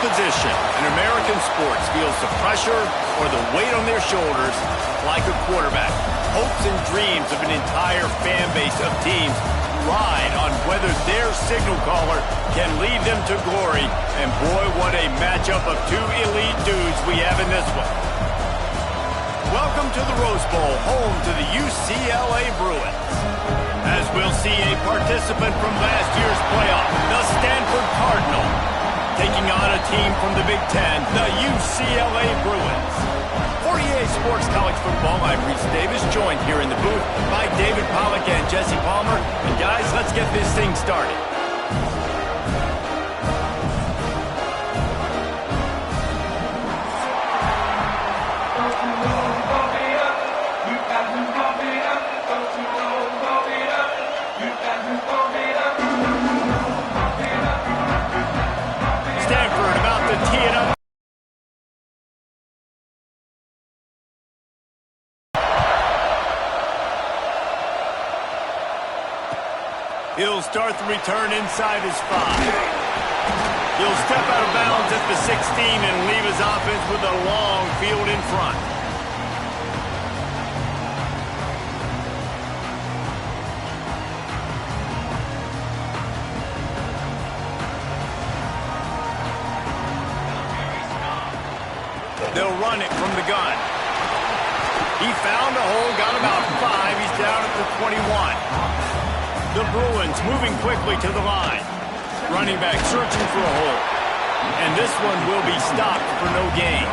position in American sports feels the pressure or the weight on their shoulders like a quarterback. Hopes and dreams of an entire fan base of teams ride on whether their signal caller can lead them to glory. And boy, what a matchup of two elite dudes we have in this one. Welcome to the Rose Bowl, home to the UCLA Bruins. As we'll see a participant from last year's playoff, the Stanford Cardinal, taking on a team from the Big Ten, the UCLA Bruins. For EA Sports College Football, I'm Reese Davis, joined here in the booth by David Pollack and Jesse Palmer. And guys, let's get this thing started. Stanford about to tee it up. He'll start the return inside his 5. He'll step out of bounds at the 16 and leave his offense with a long field in front. They'll run it from the gun. He found a hole, got about 5. He's down at the 21. The Bruins moving quickly to the line. Running back searching for a hole. And this one will be stopped for no gain.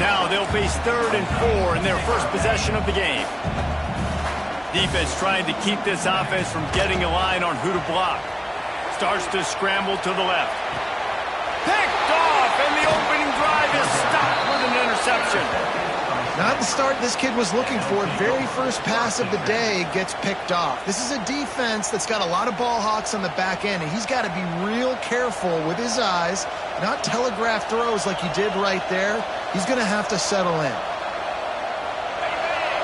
Now they'll face 3rd and 4 in their first possession of the game. Defense trying to keep this offense from getting a line on who to block. Starts to scramble to the left. Picked off, and the opening drive is stopped with an interception. Not the start this kid was looking for. Very first pass of the day gets picked off. This is a defense that's got a lot of ball hawks on the back end, and he's got to be real careful with his eyes, not telegraph throws like he did right there. He's going to have to settle in.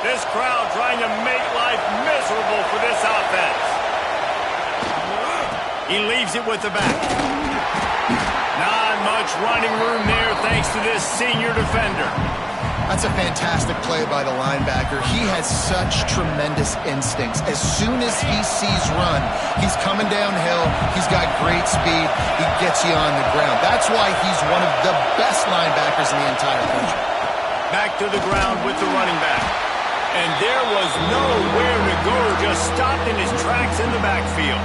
This crowd trying to make life miserable for this offense. He leaves it with the back. Not much running room there thanks to this senior defender. That's a fantastic play by the linebacker. He has such tremendous instincts. As soon as he sees run, he's coming downhill. He's got great speed. He gets you on the ground. That's why he's one of the best linebackers in the entire country. Back to the ground with the running back. And there was nowhere to go. Just stopped in his tracks in the backfield.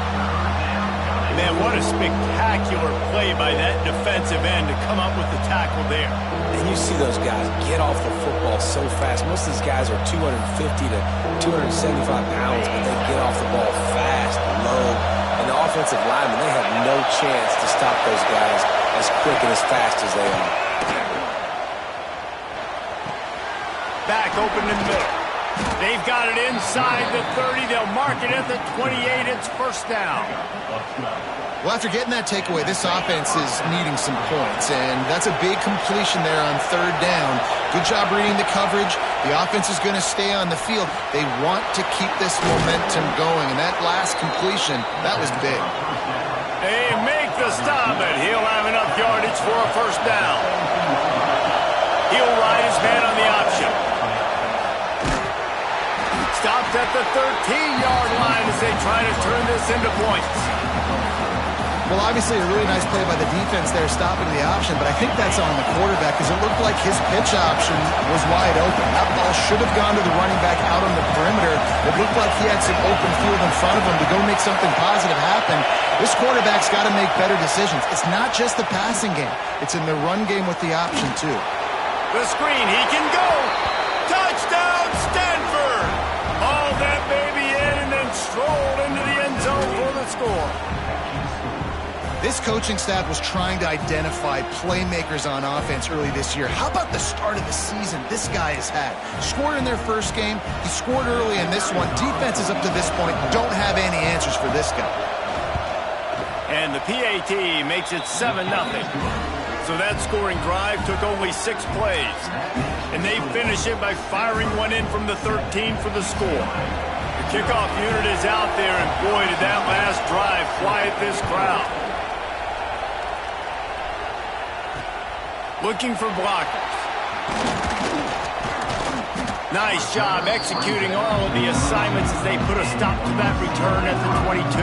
Man, what a spectacular play by that defensive end to come up with the tackle there. And you see those guys get off the football so fast. Most of these guys are 250 to 275 pounds, but they get off the ball fast, low. And the offensive linemen, they have no chance to stop those guys as quick and as fast as they are. Back open in the middle. They've got it inside the 30. They'll mark it at the 28. It's first down. Well, after getting that takeaway, this offense is needing some points, and that's a big completion there on 3rd down. Good job reading the coverage. The offense is going to stay on the field. They want to keep this momentum going, and that last completion, that was big. They make the stop, and he'll have enough yardage for a first down. He'll ride his man on the option. Stopped at the 13-yard line as they try to turn this into points. Well, obviously a really nice play by the defense there, stopping the option, but I think that's on the quarterback because it looked like his pitch option was wide open. That ball should have gone to the running back out on the perimeter. It looked like he had some open field in front of him to go make something positive happen. This quarterback's got to make better decisions. It's not just the passing game. It's in the run game with the option, too. The screen, he can go. Touchdown, Stanford. Haul that baby in and then stroll into the end zone for the score. This coaching staff was trying to identify playmakers on offense early this year. How about the start of the season this guy has had? Scored in their first game. He scored early in this one. Defenses up to this point don't have any answers for this guy. And the PAT makes it 7-0. So that scoring drive took only 6 plays. And they finish it by firing one in from the 13 for the score. The kickoff unit is out there, and boy, did that last drive quiet this crowd. Looking for blockers. Nice job executing all of the assignments as they put a stop to that return at the 22.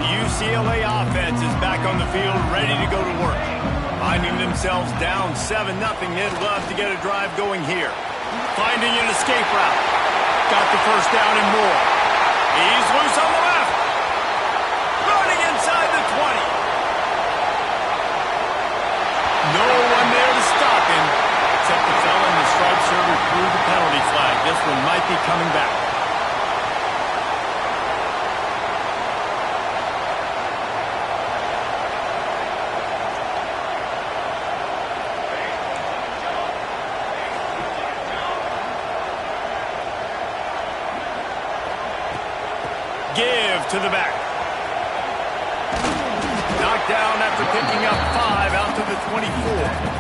The UCLA offense is back on the field, ready to go to work. Finding themselves down 7-0, they'd love to get a drive going here. Finding an escape route. Got the first down and more. He's loose on the left. Running inside the 20. No one there to stop him, except the fella in the striped shirt who threw the penalty flag. This one might be coming back. Give to the back. Knocked down after picking up 5 out to the 24.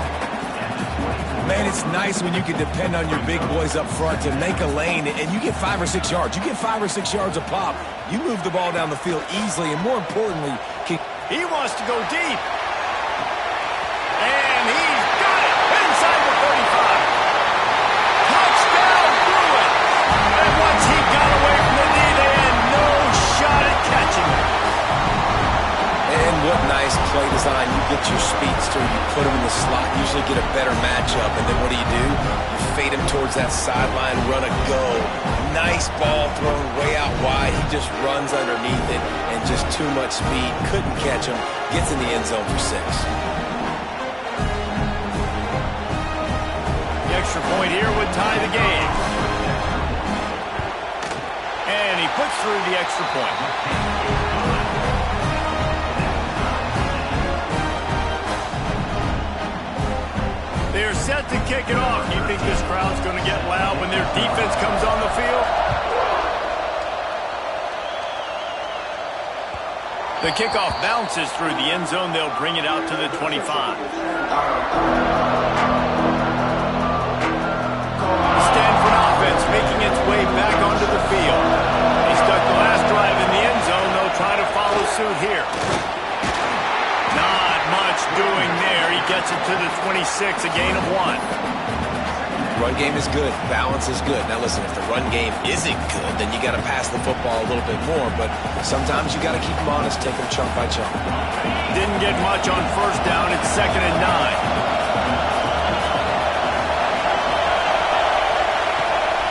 Man, it's nice when you can depend on your big boys up front to make a lane, and you get 5 or 6 yards. You get 5 or 6 yards a pop. You move the ball down the field easily, and more importantly, he wants to go deep. And he's got it inside the 35. Touchdown, Bruins. And once he got away from the knee, they had no shot at catching him. And what nice play design. You get your speedster, you put him in the slot, usually get a better matchup, and then what do? You fade him towards that sideline, run a go. Nice ball thrown way out wide. He just runs underneath it, and just too much speed. Couldn't catch him. Gets in the end zone for 6. The extra point here would tie the game. And he puts through the extra point. They're set to kick it off. Do you think this crowd's going to get loud when their defense comes on the field? The kickoff bounces through the end zone. They'll bring it out to the 25. The Stanford offense making its way back onto the field. They stuck the last drive in the end zone. They'll try to follow suit here. Not much doing there. He gets it to the 26, a gain of 1. Run game is good. Balance is good. Now listen, if the run game isn't good, then you got to pass the football a little bit more. But sometimes you got to keep them honest, take them chunk by chunk. Didn't get much on first down. It's 2nd and 9.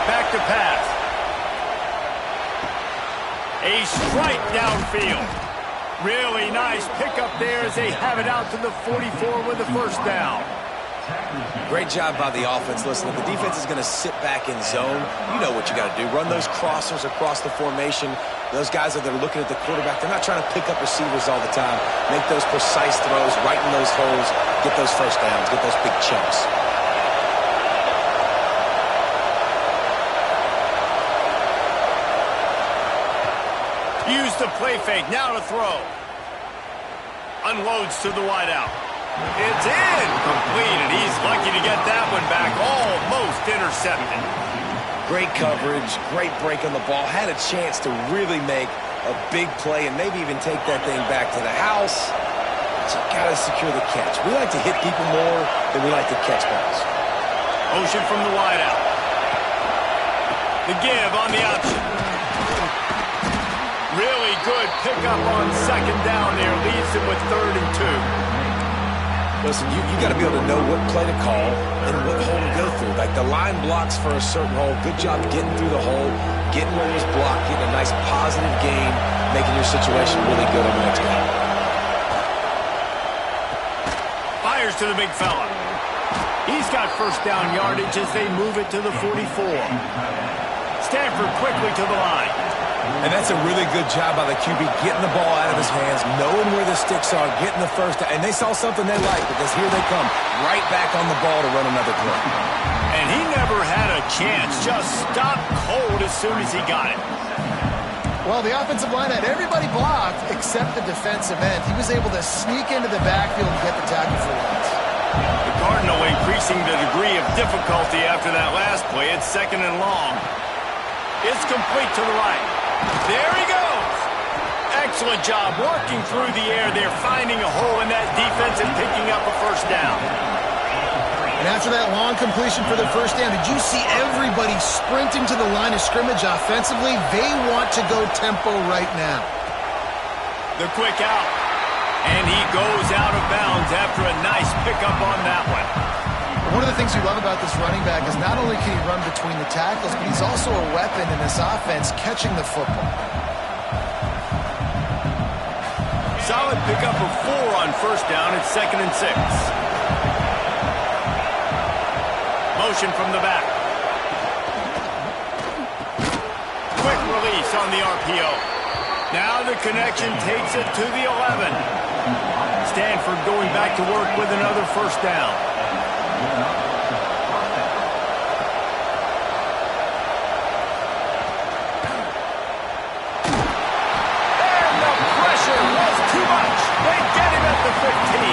Back to pass. A strike downfield. Really nice pickup there as they have it out to the 44 with the first down. Great job by the offense. Listen, if the defense is going to sit back in zone, you know what you got to do. Run those crossers across the formation. Those guys that are looking at the quarterback, they're not trying to pick up receivers all the time. Make those precise throws, right in those holes, get those first downs, get those big chunks. Use the play fake, now to throw. Unloads to the wideout. It's in, complete, and he's lucky to get that one back, almost intercepted. Great coverage, great break on the ball. Had a chance to really make a big play and maybe even take that thing back to the house. But you got to secure the catch. We like to hit people more than we like to catch balls. Motion from the wideout. The give on the option. Really good pickup on second down there. Leaves him with 3rd and 2. Listen, you got to be able to know what play to call and what hole to go through. Like the line blocks for a certain hole. Good job getting through the hole, getting where it was blocked, getting a nice positive gain, making your situation really good on the next play. Fires to the big fella. He's got first down yardage as they move it to the 44. Stanford quickly to the line. And that's a really good job by the QB, getting the ball out of his hands, knowing where the sticks are, getting the first down. And they saw something they liked because here they come, right back on the ball to run another play. And he never had a chance, just stopped cold as soon as he got it. Well, the offensive line had everybody blocked except the defensive end. He was able to sneak into the backfield and get the tackle for once. The Cardinal increasing the degree of difficulty after that last play. It's 2nd and long. It's complete to the right. There he goes. Excellent job working through the air there, finding a hole in that defense and picking up a first down. And after that long completion for the first down, did you see everybody sprinting to the line of scrimmage offensively? They want to go tempo right now. The quick out. And he goes out of bounds after a nice pickup on that one. One of the things you love about this running back is not only can he run between the tackles, but he's also a weapon in this offense catching the football. Solid pickup of 4 on first down. It's 2nd and 6. Motion from the back. Quick release on the RPO. Now the connection takes it to the 11. Stanford going back to work with another first down. And the pressure was too much. They get him at the 15.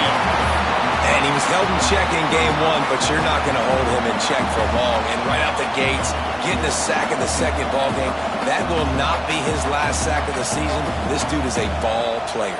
And he was held in check in game 1, but you're not going to hold him in check for long. And right out the gates, getting a sack in the second ball game, that will not be his last sack of the season. This dude is a ball player.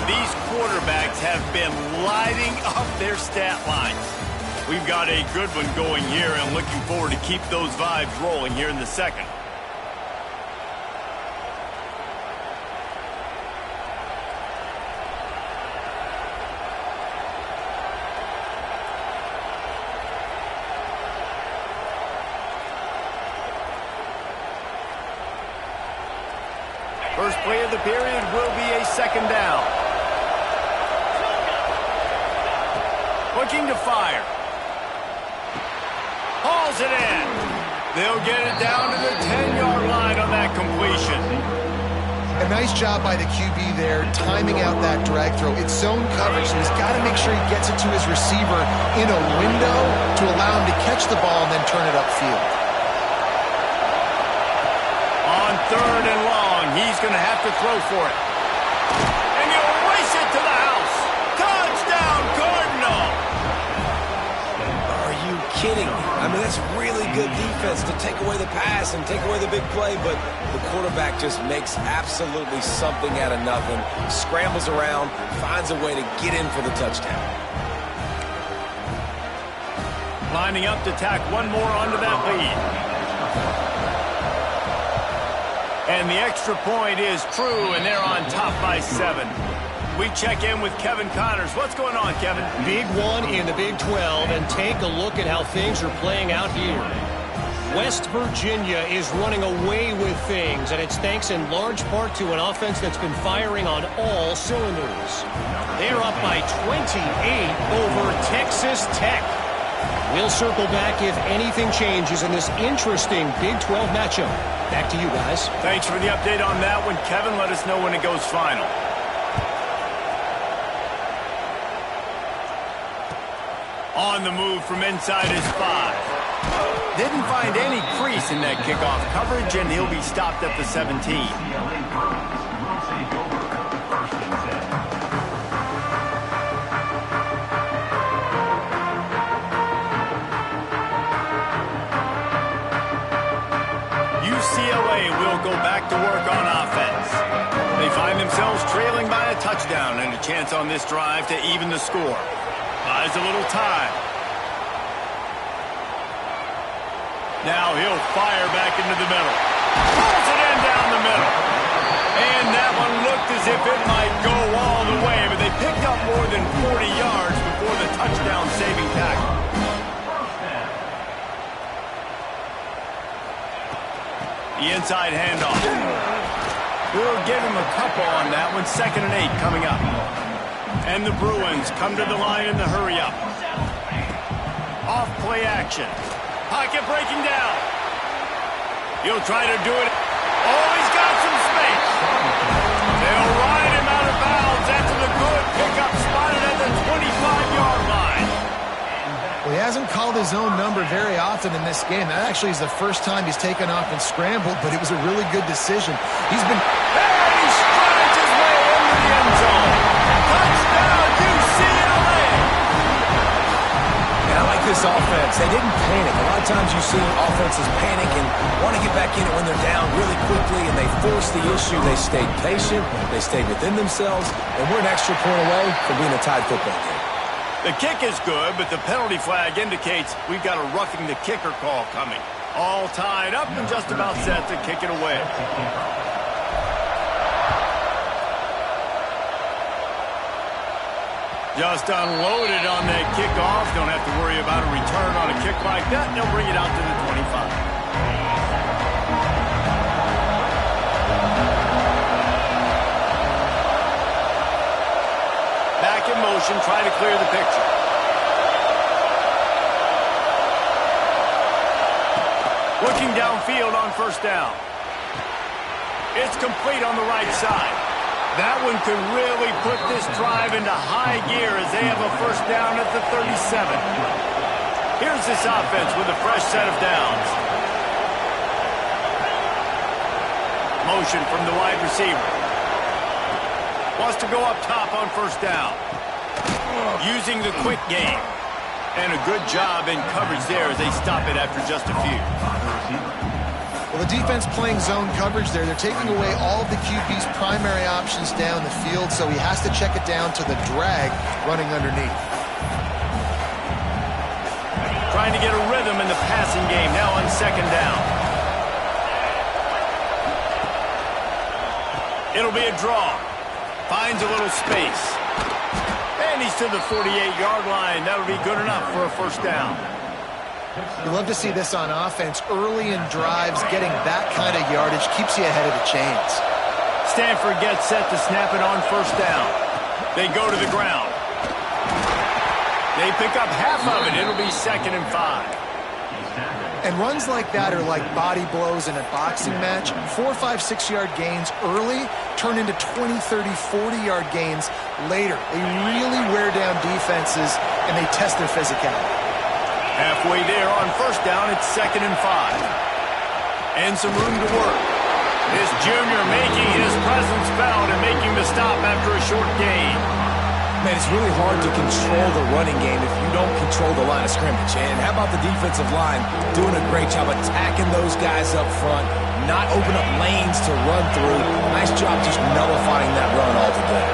These quarterbacks have been lighting up their stat lines. We've got a good one going here, and looking forward to keep those vibes rolling here in the second. First play of the period will be a second down. Looking to fire. Hauls it in. They'll get it down to the 10-yard line on that completion. A nice job by the QB there, timing out that drag throw. It's zone coverage, so he's got to make sure he gets it to his receiver in a window to allow him to catch the ball and then turn it upfield. On 3rd and long, he's going to have to throw for it. And he'll race it to the house. Touchdown, Cardinal! Are you kidding me? I mean, that's really good defense to take away the pass and take away the big play, but the quarterback just makes absolutely something out of nothing, scrambles around, finds a way to get in for the touchdown. Lining up to tack one more onto that lead. And the extra point is true, and they're on top by 7. We check in with Kevin Connors. What's going on, Kevin? Big one in the Big 12, and take a look at how things are playing out here. West Virginia is running away with things, and it's thanks in large part to an offense that's been firing on all cylinders. They're up by 28 over Texas Tech. We'll circle back if anything changes in this interesting Big 12 matchup. Back to you guys. Thanks for the update on that one, Kevin. Let us know when it goes final. On the move from inside his 5. Didn't find any crease in that kickoff coverage, and he'll be stopped at the 17. UCLA will go back to work on offense. They find themselves trailing by a touchdown and a chance on this drive to even the score. Buys a little time. Now he'll fire back into the middle. Pulls it in down the middle. And that one looked as if it might go all the way, but they picked up more than 40 yards before the touchdown-saving tackle. The inside handoff. We'll give him a couple on that one. 2nd and 8 coming up. And the Bruins come to the line in the hurry-up. Off play action. Pocket breaking down. He'll try to do it. Oh, he's got some space. They'll ride him out of bounds after the good pickup spotted at the 25-yard line. hasn't called his own number very often in this game. That actually is the first time he's taken off and scrambled, but it was a really good decision. He's been... And he strides his way into the end zone. Touchdown, UCLA! And I like this offense. They didn't panic. A lot of times you see offenses panic and want to get back in it when they're down really quickly, and they force the issue. They stayed patient. They stayed within themselves, and we're an extra point away from being a tied football game. The kick is good, but the penalty flag indicates we've got a roughing the kicker call coming. All tied up and just about set to kick it away. Just unloaded on that kickoff. Don't have to worry about a return on a kick like that. They'll bring it out to the 25. In motion, trying to clear the picture. Looking downfield on first down. It's complete on the right side. That one could really put this drive into high gear as they have a first down at the 37. Here's this offense with a fresh set of downs. Motion from the wide receiver. Wants to go up top on first down. Using the quick game. And a good job in coverage there as they stop it after just a few. Well, the defense playing zone coverage there. They're taking away all of the QB's primary options down the field, so he has to check it down to the drag running underneath. Trying to get a rhythm in the passing game now on second down. It'll be a draw. Finds a little space. And he's to the 48-yard line. That'll be good enough for a first down. You love to see this on offense. Early in drives, getting that kind of yardage keeps you ahead of the chains. Stanford gets set to snap it on first down. They go to the ground. They pick up half of it. It'll be 2nd and 5. And runs like that are like body blows in a boxing match. 4, 5, 6-yard gains early turn into 20, 30, 40-yard gains later. They really wear down defenses, and they test their physicality. Halfway there on first down, it's 2nd and 5. And some room to work. This junior making his presence felt and making the stop after a short gain. Man, it's really hard to control the running game if you don't control the line of scrimmage. And how about the defensive line doing a great job attacking those guys up front, not open up lanes to run through. Nice job just nullifying that run altogether.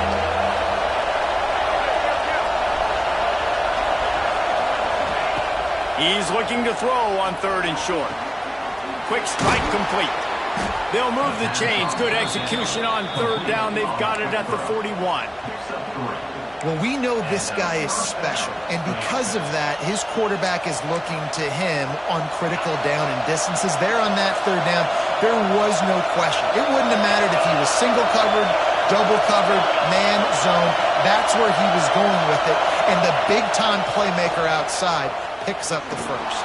He's looking to throw on 3rd and short. Quick strike complete. They'll move the chains. Good execution on 3rd down. They've got it at the 41. Well, we know this guy is special, and because of that, his quarterback is looking to him on critical down and distances. There on that 3rd down, there was no question. It wouldn't have mattered if he was single covered, double covered, man, zone. That's where he was going with it, and the big-time playmaker outside picks up the first.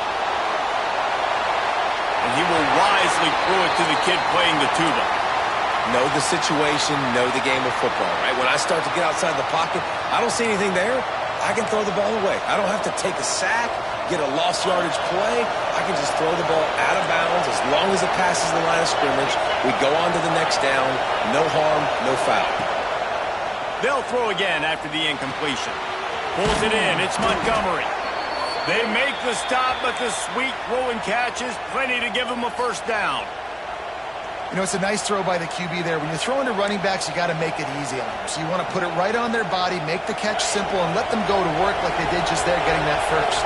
And he will wisely throw it to the kid playing the tuba. Know the situation, know the game of football, right? When I start to get outside the pocket, I don't see anything there. I can throw the ball away. I don't have to take a sack, get a lost yardage play. I can just throw the ball out of bounds as long as it passes the line of scrimmage. We go on to the next down. No harm, no foul. They'll throw again after the incompletion. Pulls it in. It's Montgomery. They make the stop, but the sweet throw and catch is plenty to give them a first down. You know, it's a nice throw by the QB there. When you're throwing to running backs, you got to make it easy on them. So you want to put it right on their body, make the catch simple, and let them go to work like they did just there getting that first.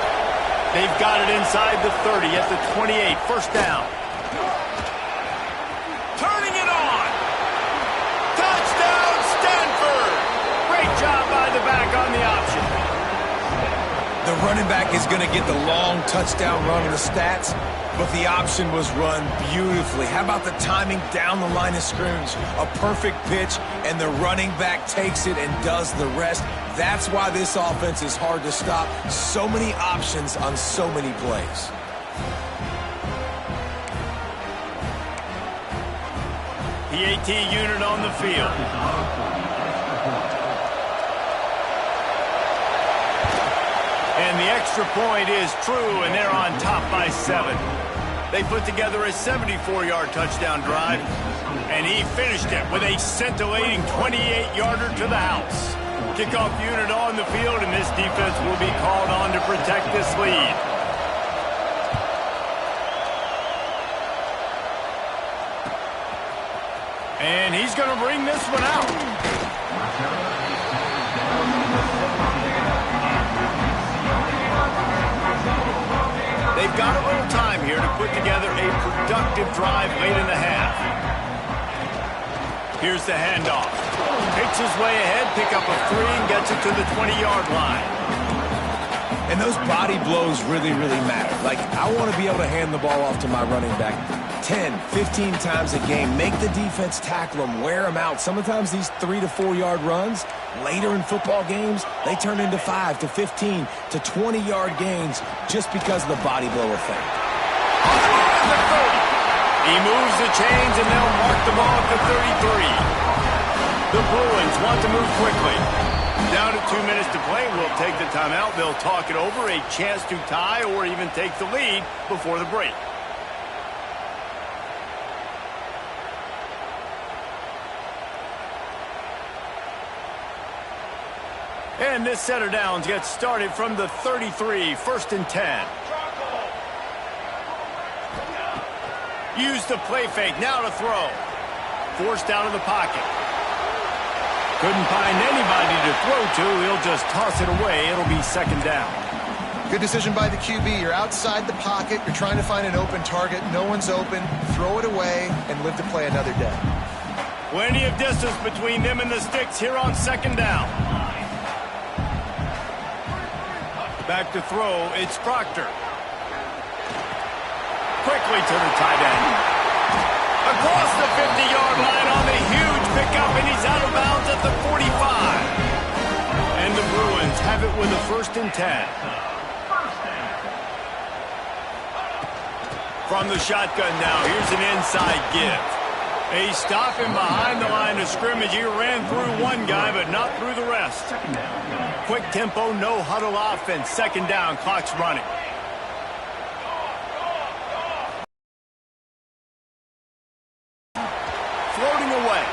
They've got it inside the 30 at the 28. First down. Turning it on. Touchdown, Stanford. Great job by the back on the option. The running back is going to get the long touchdown run in the stats, but the option was run beautifully. How about the timing down the line of scrimmage? A perfect pitch, and the running back takes it and does the rest. That's why this offense is hard to stop. So many options on so many plays. PAT unit on the field. And the extra point is true, and they're on top by 7. They put together a 74-yard touchdown drive, and he finished it with a scintillating 28-yarder to the house. Kickoff unit on the field, and this defense will be called on to protect this lead. And he's going to bring this one out. They've got a little time here to put together a productive drive late in the half. Here's the handoff. Picks his way ahead, pick up a 3, and gets it to the 20-yard line. And those body blows really, really matter. Like, I want to be able to hand the ball off to my running back 10, 15 times a game. Make the defense tackle them, wear them out. Sometimes these 3 to 4 yard runs, later in football games, they turn into 5 to 15 to 20-yard gains just because of the body blow effect. He moves the chains, and they'll mark the ball at the 33. The Bruins want to move quickly. Down to 2 minutes to play. We'll take the timeout. They'll talk it over, a chance to tie or even take the lead before the break. And this set of downs gets started from the 33, 1st and 10. Use the play fake, now to throw. Forced out of the pocket. Couldn't find anybody to throw to. He'll just toss it away. It'll be 2nd down. Good decision by the QB. You're outside the pocket. You're trying to find an open target. No one's open. Throw it away and live to play another day. Plenty of distance between them and the sticks here on 2nd down. Back to throw, it's Proctor. Quickly to the tight end. Across the 50-yard line on the huge pickup, and he's out of bounds at the 45. And the Bruins have it with a 1st and 10. From the shotgun now, here's an inside give. A stop him behind the line of scrimmage. He ran through one guy, but not through the rest. Quick tempo, no huddle offense. 2nd down, clock's running. Floating away.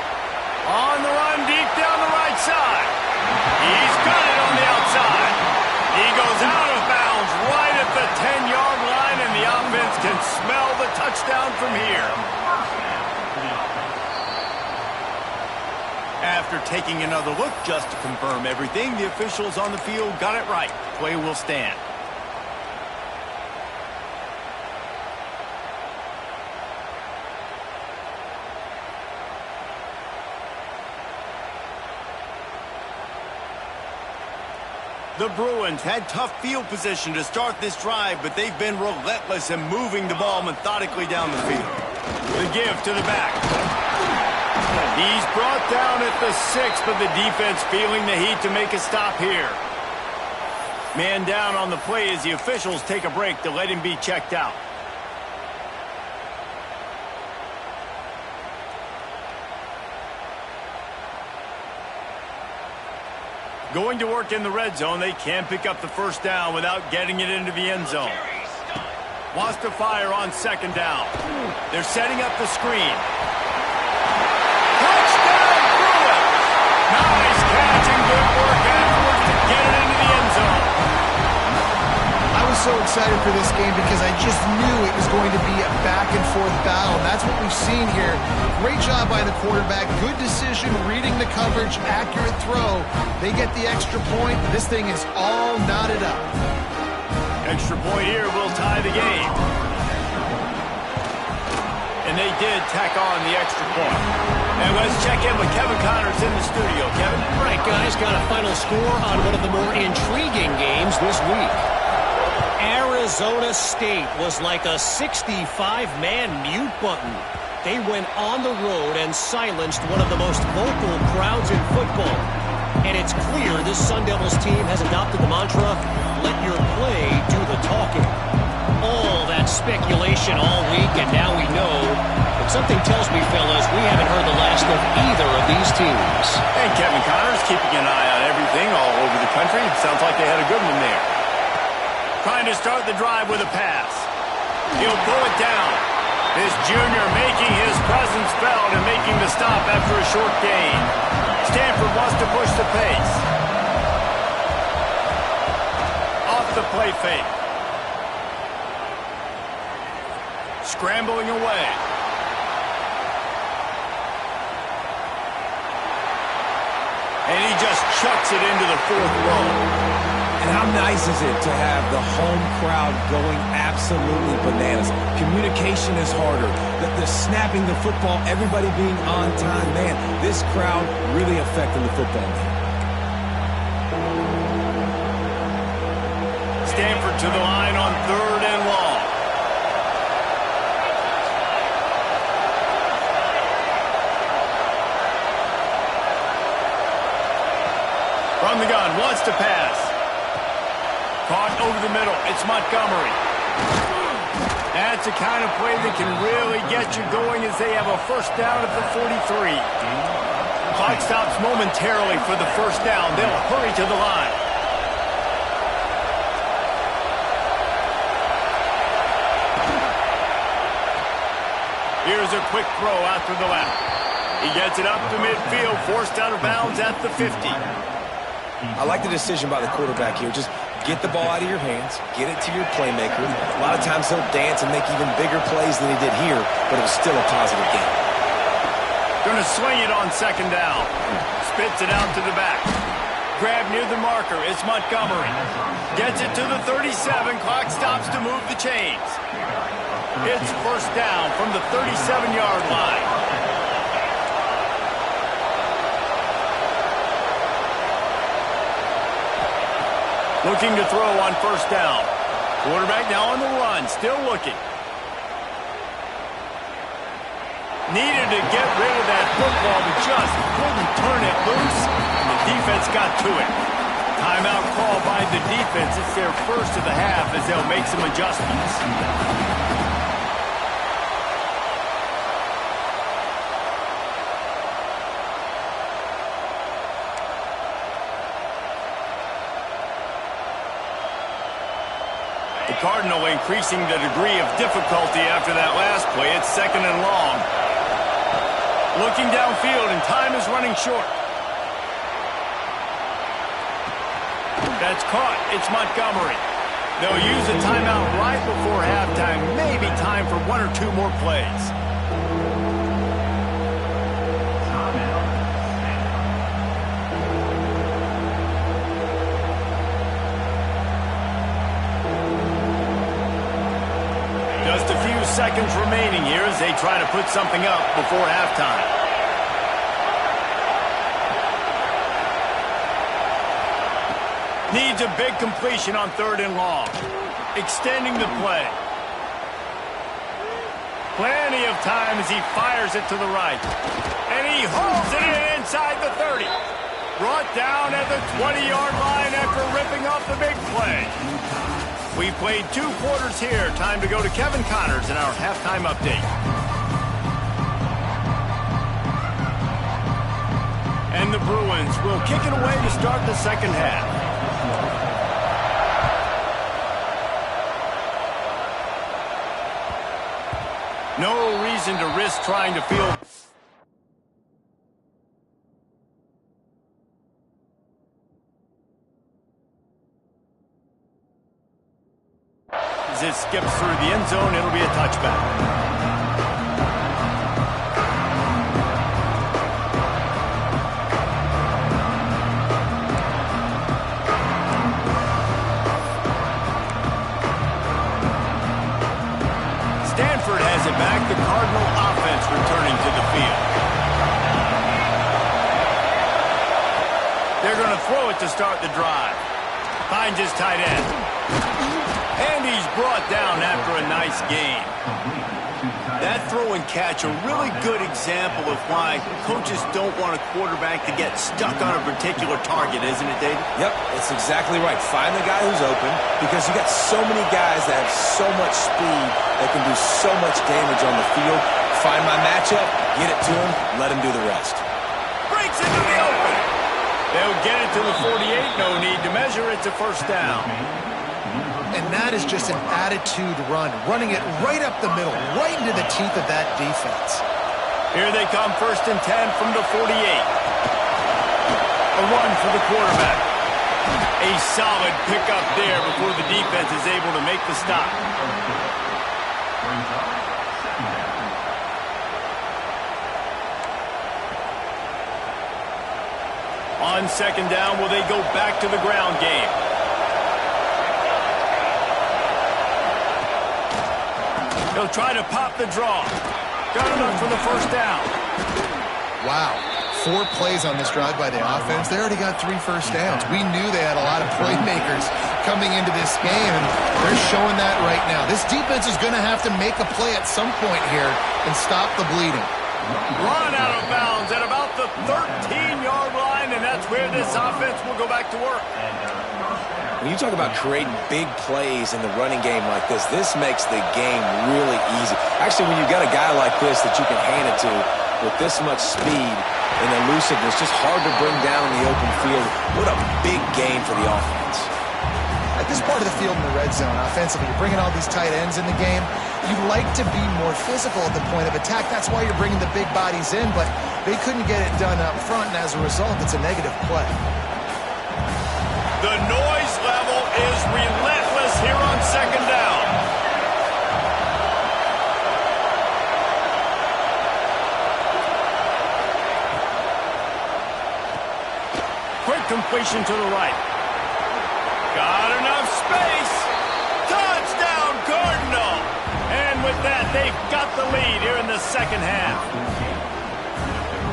On the run, deep down the right side. He's got it on the outside. He goes out of bounds right at the 10-yard line, and the offense can smell the touchdown from here. After taking another look just to confirm everything, the officials on the field got it right. Play will stand. The Bruins had tough field position to start this drive, but they've been relentless in moving the ball methodically down the field. The give to the back. He's brought down at the 6, but the defense feeling the heat to make a stop here. Man down on the play as the officials take a break to let him be checked out. Going to work in the red zone, they can pick up the 1st down without getting it into the end zone. Wants to fire on 2nd down. They're setting up the screen. Touchdown, Bruins! Nice catch and good work afterwards to get it into the end zone. I was so excited for this game because I just knew it was going to be a back-and-forth battle. And that's what we've seen here. Great job by the quarterback. Good decision, reading the coverage, accurate throw. They get the extra point. This thing is all knotted up. Extra point here will tie the game. And they did tack on the extra point. And let's check in with Kevin Connors in the studio. Kevin? All right, guys, got a final score on one of the more intriguing games this week. Arizona State was like a 65-man mute button. They went on the road and silenced one of the most vocal crowds in football. And it's clear this Sun Devils team has adopted the mantra, let your play do the talking. All that speculation all week, and now we know. But something tells me, fellas, we haven't heard the last of either of these teams. And Kevin Connors keeping an eye on everything all over the country. Sounds like they had a good one there. Trying to start the drive with a pass. He'll pull it down. This junior making his presence felt and making the stop after a short gain. Stanford wants to push the pace. Off the play fake. Scrambling away. And he just chucks it into the fourth row. And how nice is it to have the home crowd going absolutely bananas? Communication is harder. The snapping the football, everybody being on time. Man, this crowd really affecting the football game. Stanford to the line on 3rd and long. From the gun, wants to pass. Caught over the middle. It's Montgomery. That's the kind of play that can really get you going as they have a first down at the 43. Clock stops momentarily for the first down. They'll hurry to the line. Here's a quick throw out to the left. He gets it up to midfield, forced out of bounds at the 50. I like the decision by the quarterback here. Just get the ball out of your hands, get it to your playmaker. A lot of times he'll dance and make even bigger plays than he did here, but it was still a positive game. Going to swing it on 2nd down. Spits it out to the back. Grab near the marker. It's Montgomery. Gets it to the 37. Clock stops to move the chains. It's first down from the 37-yard line. Looking to throw on first down. Quarterback now on the run, still looking. Needed to get rid of that football, but just couldn't turn it loose, and the defense got to it. Timeout call by the defense. It's their first of the half as they'll make some adjustments. Cardinal increasing the degree of difficulty after that last play. It's 2nd and long. Looking downfield, and time is running short. That's caught. It's Montgomery. They'll use a timeout right before halftime. Maybe time for 1 or 2 more plays. Just a few seconds remaining here as they try to put something up before halftime. Needs a big completion on 3rd and long. Extending the play. Plenty of time as he fires it to the right. And he hauls it in inside the 30. Brought down at the 20-yard line after ripping off the big play. We played 2 quarters here. Time to go to Kevin Connors in our halftime update. And the Bruins will kick it away to start the second half. No reason to risk trying to field. As it skips through the end zone, it'll be a touchback. Stanford has it back. The Cardinal offense returning to the field. They're going to throw it to start the drive. Finds his tight end. And he's brought down after a nice gain. That throw and catch, a really good example of why coaches don't want a quarterback to get stuck on a particular target, isn't it, David? Yep, it's exactly right. Find the guy who's open, because you got so many guys that have so much speed that can do so much damage on the field. Find my matchup, get it to him, let him do the rest. Breaks into the open. They'll get it to the 48. No need to measure. It's a first down. And that is just an attitude run, running it right up the middle, right into the teeth of that defense. Here they come, 1st and 10 from the 48. A run for the quarterback. A solid pickup there before the defense is able to make the stop. On 2nd down, will they go back to the ground game? He'll try to pop the draw. Got enough for the 1st down. Wow. 4 plays on this drive by the offense. They already got 3 first downs. We knew they had a lot of playmakers coming into this game, and they're showing that right now. This defense is going to have to make a play at some point here and stop the bleeding. Run out of bounds at about the 13-yard line, and that's where this offense will go back to work. When you talk about creating big plays in the running game like this makes the game really easy. Actually, when you've got a guy like this that you can hand it to with this much speed and elusiveness, just hard to bring down in the open field. What a big game for the offense. At this part of the field in the red zone, offensively, you're bringing all these tight ends in the game. You'd like to be more physical at the point of attack. That's why you're bringing the big bodies in, but they couldn't get it done up front, and as a result, it's a negative play. The noise level is relentless here on 2nd down. Quick completion to the right. Got enough space. Touchdown, Cardinal. And with that, they've got the lead here in the 2nd half.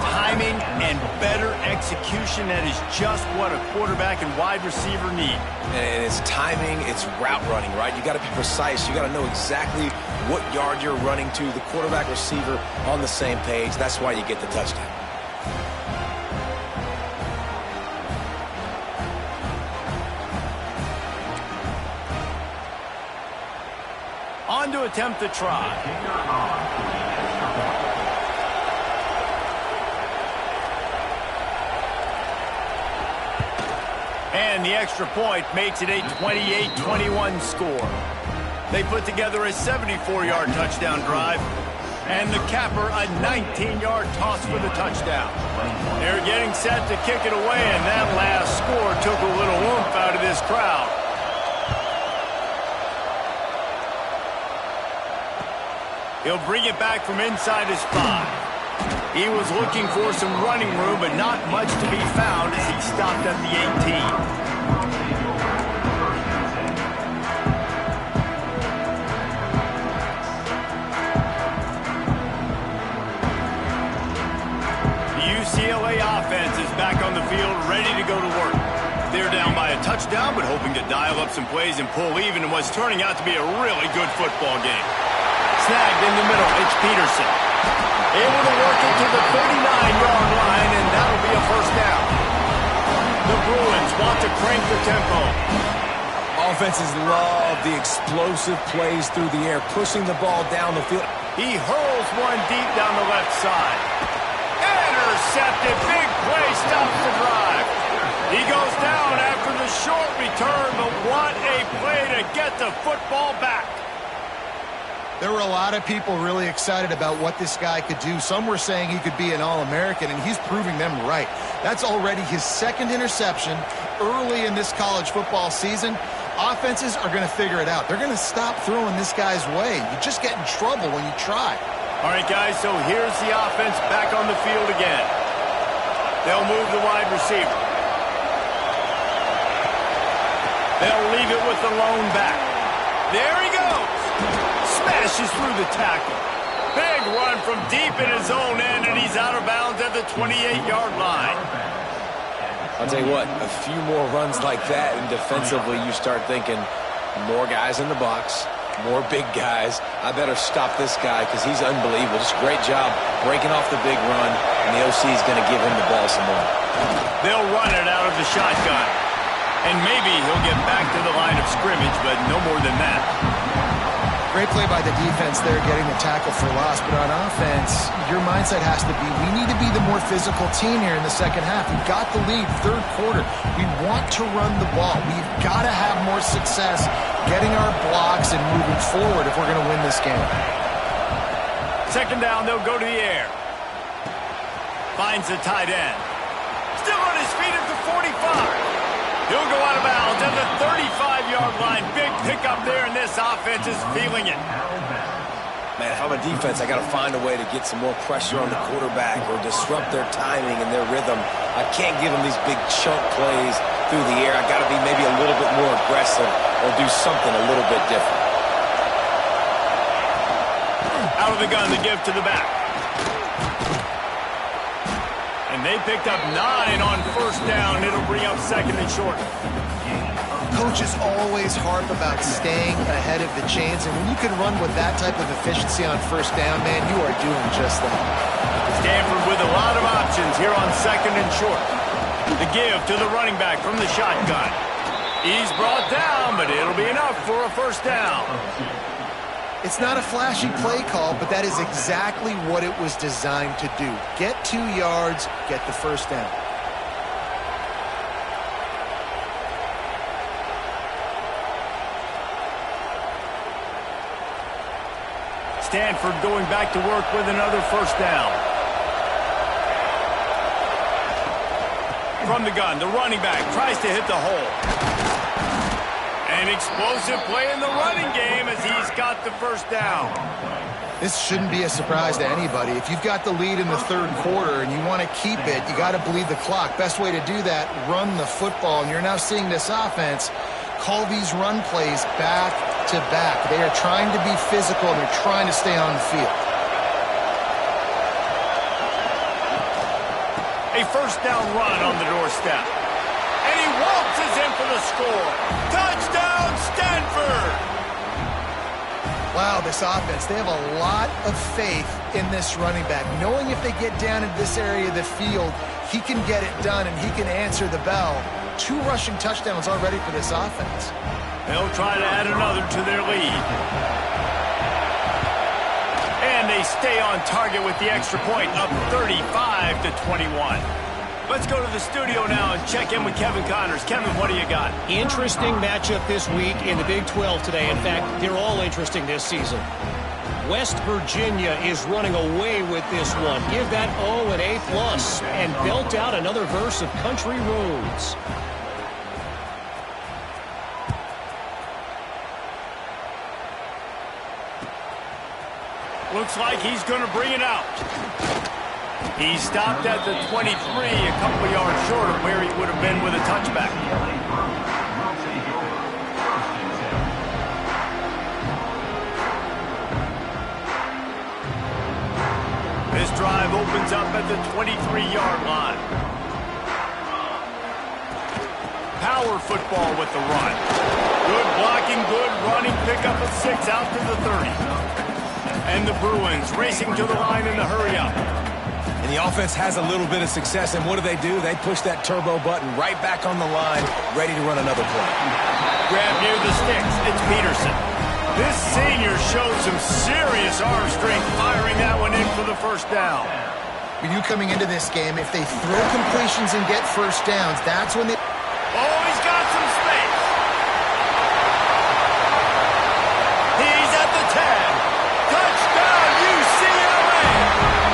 Timing and better execution, that is just what a quarterback and wide receiver need. And it's timing, it's route running, right? You got to be precise. You got to know exactly what yard you're running to. The quarterback, receiver on the same page. That's why you get the touchdown. On to attempt the try. And the extra point makes it a 28-21 score. They put together a 74-yard touchdown drive, and the capper a 19-yard toss for the touchdown. They're getting set to kick it away, and that last score took a little oomph out of this crowd. He'll bring it back from inside his 5. He was looking for some running room, but not much to be found as he stopped at the 18. The UCLA offense is back on the field, ready to go to work. They're down by a touchdown, but hoping to dial up some plays and pull even in what's turning out to be a really good football game. Snagged in the middle, it's Peterson. Able to work it to the 39-yard line, and that'll be a 1st down. The Bruins want to crank the tempo. Offenses love the explosive plays through the air, pushing the ball down the field. He hurls one deep down the left side. Intercepted, big play, stops the drive. He goes down after the short return, but what a play to get the football back. There were a lot of people really excited about what this guy could do. Some were saying he could be an All-American, and he's proving them right. That's already his 2nd interception early in this college football season. Offenses are going to figure it out. They're going to stop throwing this guy's way. You just get in trouble when you try. All right, guys, so here's the offense back on the field again. They'll move the wide receiver. They'll leave it with the lone back. There he goes. Smashes through the tackle. Big run from deep in his own end, and he's out of bounds at the 28-yard line. I'll tell you what, a few more runs like that, and defensively you start thinking more guys in the box, more big guys. I better stop this guy because he's unbelievable. Just a great job breaking off the big run, and the OC is going to give him the ball some more. They'll run it out of the shotgun. And maybe he'll get back to the line of scrimmage, but no more than that. Great play by the defense there, getting the tackle for loss. But on offense, your mindset has to be, we need to be the more physical team here in the second half. We've got the lead, third quarter. We want to run the ball. We've got to have more success getting our blocks and moving forward if we're going to win this game. Second down, they'll go to the air. Finds the tight end. Still on his feet at the 45. He'll go out of bounds at the 35-yard line. Big pickup there, and this offense is feeling it. Man, if I'm a defense, I got to find a way to get some more pressure on the quarterback or disrupt their timing and their rhythm. I can't give them these big chunk plays through the air. I got to be maybe a little bit more aggressive or do something a little bit different. Out of the gun to give to the back. And they picked up 9 on first down. It'll bring up second and short. Coaches always harp about staying ahead of the chains, and when you can run with that type of efficiency on first down, man, you are doing just that. Stanford with a lot of options here on second and short. The give to the running back from the shotgun. He's brought down, but it'll be enough for a first down. It's not a flashy play call, but that is exactly what it was designed to do. Get 2 yards, get the first down. Stanford going back to work with another first down. From the gun, the running back tries to hit the hole. An explosive play in the running game as he's got the first down. This shouldn't be a surprise to anybody. If you've got the lead in the third quarter and you want to keep it, you got to bleed the clock. Best way to do that, run the football. And you're now seeing this offense call these run plays back to back. They are trying to be physical and they're trying to stay on the field. A first down run on the doorstep. And he waltzes in for the score. Touchdown, Stanford! Wow, this offense, they have a lot of faith in this running back. Knowing if they get down in this area of the field, he can get it done and he can answer the bell. 2 rushing touchdowns already for this offense. They'll try to add another to their lead. And they stay on target with the extra point, up 35-21. Let's go to the studio now and check in with Kevin Connors. Kevin, what do you got? Interesting matchup this week in the Big 12 today. In fact, they're all interesting this season. West Virginia is running away with this one. Give that O an A+ and belt out another verse of Country Roads. Looks like he's going to bring it out. He stopped at the 23, a couple yards short of where he would have been with a touchback. This drive opens up at the 23-yard line. Power football with the run. Good blocking, good running, pick up a 6 out to the 30. And the Bruins racing to the line in the hurry-up. And the offense has a little bit of success, and what do? They push that turbo button right back on the line, ready to run another play. Grab near the sticks. It's Peterson. This senior shows some serious arm strength, firing that one in for the first down. We knew coming into this game, if they throw completions and get first downs, that's when they... Oh, he's got some space. He's at the 10. Touchdown, UCLA.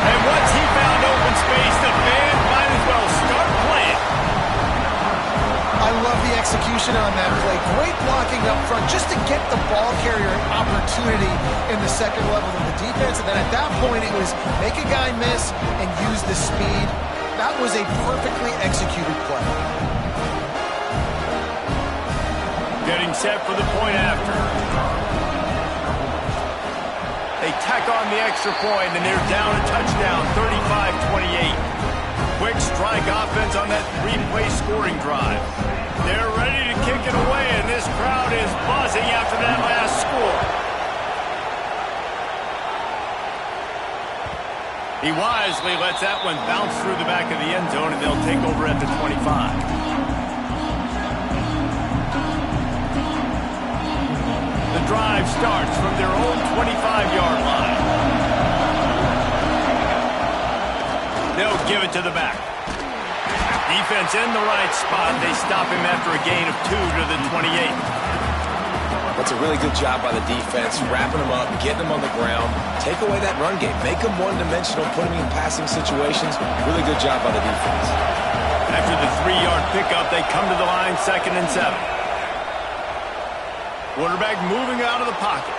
And once he found open space, the fans might as well start playing. I love the execution on that play. Great blocking up front just to get the ball carrier an opportunity in the second level of the defense. And then at that point, it was make a guy miss and use the speed. That was a perfectly executed play. Getting set for the point after. They tack on the extra point, and they're down a touchdown, 35-28. Quick strike offense on that 3-play scoring drive. They're ready to kick it away, and this crowd is buzzing after that last score. He wisely lets that one bounce through the back of the end zone, and they'll take over at the 25. The drive drive starts from their own 25-yard line. They'll give it to the back. Defense in the right spot. They stop him after a gain of 2 to the 28. That's a really good job by the defense, wrapping them up, getting them on the ground, take away that run game, make them one-dimensional, put them in passing situations. Really good job by the defense. After the 3-yard pickup, they come to the line, 2nd and 7. Quarterback moving out of the pocket.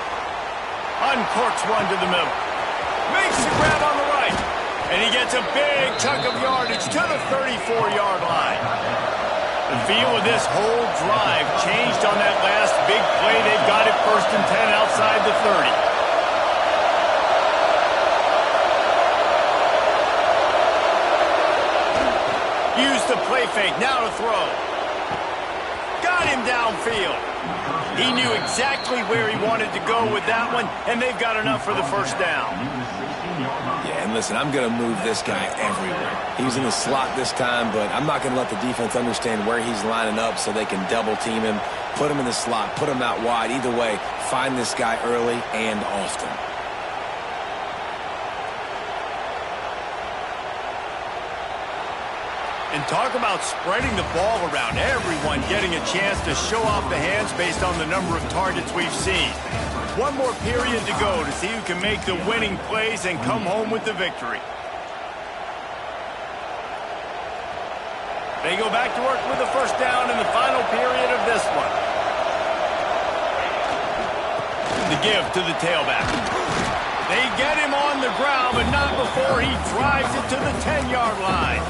Uncorks one to the middle. Makes the grab on the right. And he gets a big chunk of yardage to the 34-yard line. The feel of this whole drive changed on that last big play. They've got it 1st and 10 outside the 30. Use the play fake, now to throw. Got him downfield. He knew exactly where he wanted to go with that one, and they've got enough for the 1st down. Yeah, and listen, I'm going to move this guy everywhere. He was in the slot this time, but I'm not going to let the defense understand where he's lining up so they can double-team him, put him in the slot, put him out wide. Either way, find this guy early and often. And talk about spreading the ball around. Everyone getting a chance to show off the hands based on the number of targets we've seen. One more period to go to see who can make the winning plays and come home with the victory. They go back to work with the 1st down in the final period of this one. The give to the tailback. They get him on the ground, but not before he drives it to the 10-yard line.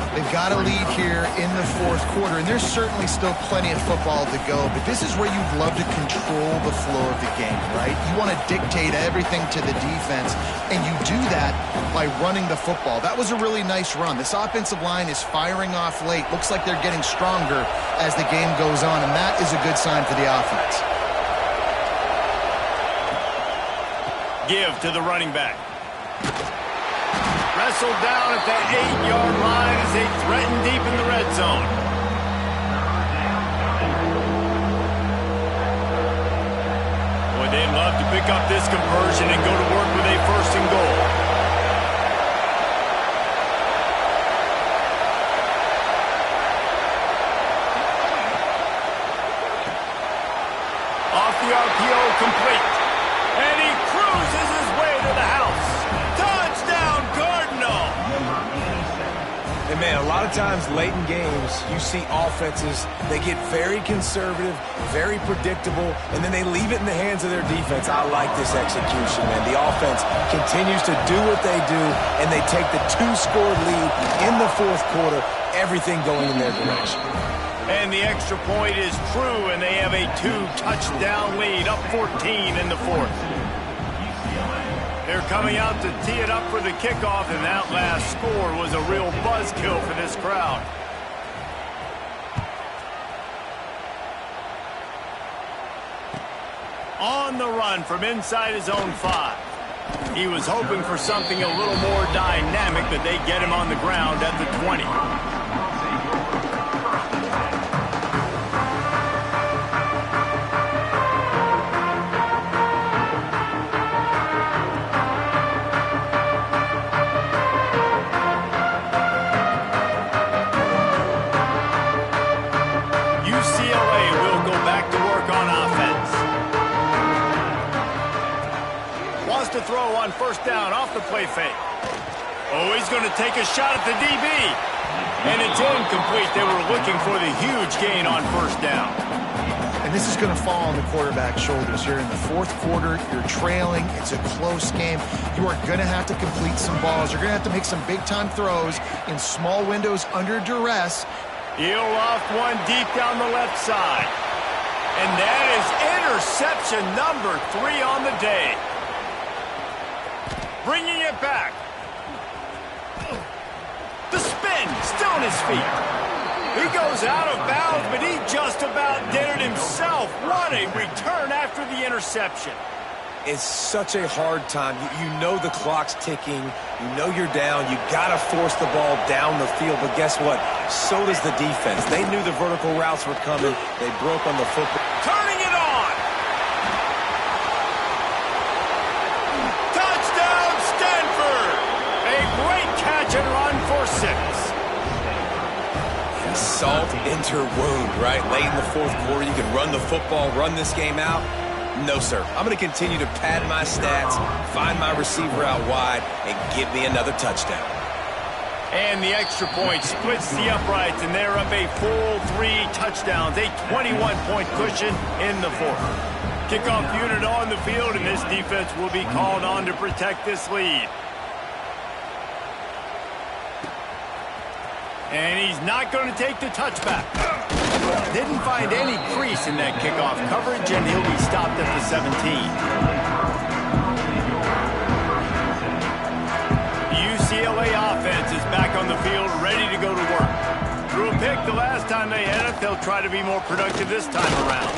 They've got a lead here in the 4th quarter, and there's certainly still plenty of football to go, but this is where you'd love to control the flow of the game, right? You want to dictate everything to the defense, and you do that by running the football. That was a really nice run. This offensive line is firing off late. Looks like they're getting stronger as the game goes on, and that is a good sign for the offense. Give to the running back. Wrestled down at that 8-yard line as they threaten deep in the red zone. Boy, they'd love to pick up this conversion and go to work with a 1st and goal. Off the RPO, complete. And he cruises his way to the house. Touchdown, Cardinal! And man, a lot of times late in games, you see offenses, they get very conservative, very predictable, and then they leave it in the hands of their defense. I like this execution, man. The offense continues to do what they do, and they take the 2-score lead in the 4th quarter, everything going in their direction. And the extra point is true, and they have a 2-touchdown lead, up 14 in the 4th. They're coming out to tee it up for the kickoff, and that last score was a real buzzkill for this crowd. On the run from inside his own 5. He was hoping for something a little more dynamic, but they get him on the ground at the 20. To throw on 1st down off the play fake. Oh, he's going to take a shot at the DB. And it's incomplete. They were looking for the huge gain on 1st down. And this is going to fall on the quarterback's shoulders here in the 4th quarter. You're trailing. It's a close game. You are going to have to complete some balls. You're going to have to make some big-time throws in small windows under duress. He'll loft one deep down the left side. And that is interception number 3 on the day. Bringing it back. The spin, still on his feet. He goes out of bounds, but he just about did it himself. What a return after the interception. It's such a hard time. You know the clock's ticking. You know you're down. You got to force the ball down the field. But guess what? So does the defense. They knew the vertical routes were coming. They broke on the football. Turning it on. Salt into wound, right? Late in the fourth quarter, you can run the football, run this game out. No, sir. I'm going to continue to pad my stats, find my receiver out wide, and give me another touchdown. And the extra point splits the uprights, and they're up a full 3 touchdowns, a 21-point cushion in the fourth. Kickoff unit on the field, and this defense will be called on to protect this lead. And he's not going to take the touchback. Didn't find any crease in that kickoff coverage, and he'll be stopped at the 17. The UCLA offense is back on the field, ready to go to work. Threw a pick the last time they had it. They'll try to be more productive this time around.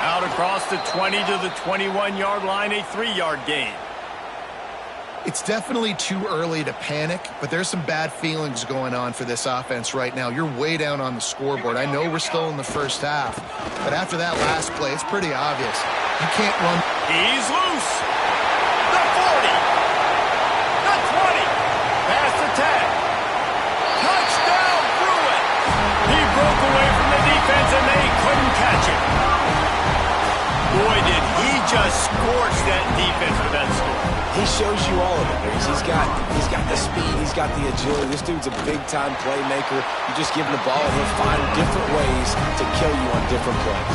Out across the 20 to the 21-yard line, a 3-yard gain. It's definitely too early to panic, but there's some bad feelings going on for this offense right now. You're way down on the scoreboard. I know we're still in the first half, but after that last play, it's pretty obvious. You can't run. He's loose. The 40. The 20. Past the tag. Touchdown, Bruins. He broke away from the defense, and they couldn't catch him. Boy, did he just scorch that defense with that score. He shows you all of it, Reese. He's got the speed, he's got the agility. This dude's a big-time playmaker. You just give him the ball, and he'll find different ways to kill you on different plays.